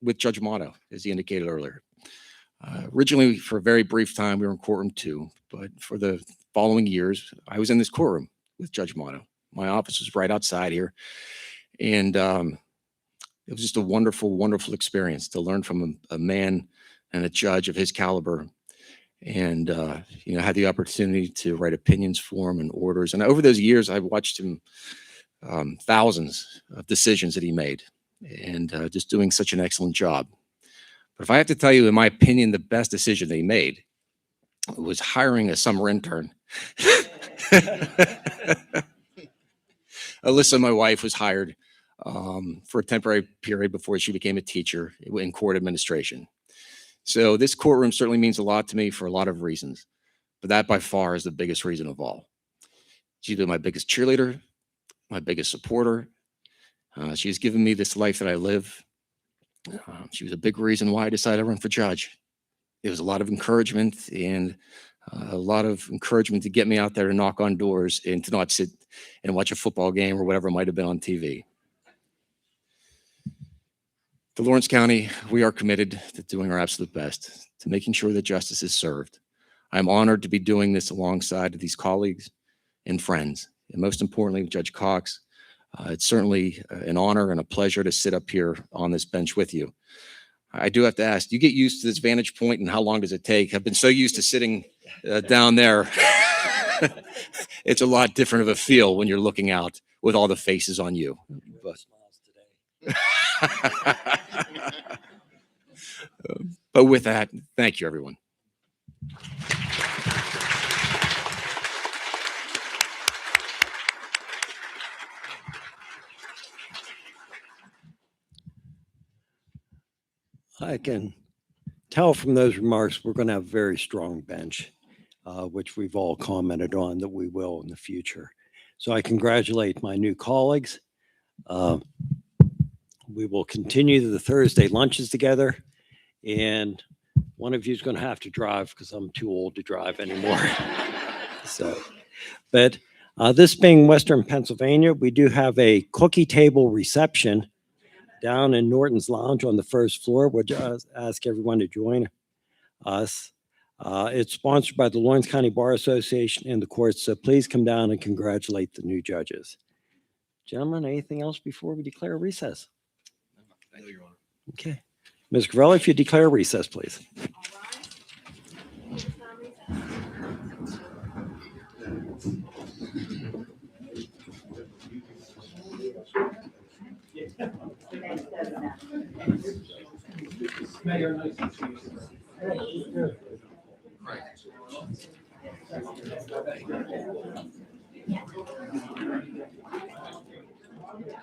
with Judge Motto, as he indicated earlier. Originally, for a very brief time, we were in courtroom 2, but for the following years, I was in this courtroom with Judge Mono. My office was right outside here. And it was just a wonderful, wonderful experience to learn from a man and a judge of his caliber. And, had the opportunity to write opinions for him and orders. And over those years, I watched him thousands of decisions that he made and just doing such an excellent job. But if I have to tell you, in my opinion, the best decision they made was hiring a summer intern. Alyssa, my wife, was hired for a temporary period before she became a teacher in court administration. So this courtroom certainly means a lot to me for a lot of reasons, but that by far is the biggest reason of all. She's been my biggest cheerleader, my biggest supporter. She's given me this life that I live. She was a big reason why I decided to run for judge. There was a lot of encouragement and to get me out there to knock on doors and to not sit and watch a football game or whatever might have been on TV. To Lawrence County, we are committed to doing our absolute best, to making sure that justice is served. I'm honored to be doing this alongside these colleagues and friends. And most importantly, Judge Cox, it's certainly an honor and a pleasure to sit up here on this bench with you. I do have to ask, do you get used to this vantage point and how long does it take? I've been so used to sitting down there. It's a lot different of a feel when you're looking out with all the faces on you. But with that, thank you, everyone. I can tell from those remarks, we're going to have a very strong bench, which we've all commented on that we will in the future. So I congratulate my new colleagues. We will continue the Thursday lunches together, and one of you is going to have to drive because I'm too old to drive anymore. But this being Western Pennsylvania, we do have a cookie table reception down in Norton's Lounge on the first floor. Would ask everyone to join us. It's sponsored by the Lawrence County Bar Association and the courts, so please come down and congratulate the new judges. Gentlemen, anything else before we declare a recess? No, Your Honor. Okay. Ms. Corelli, if you declare a recess, please. Mayor, nice to see you. Yeah.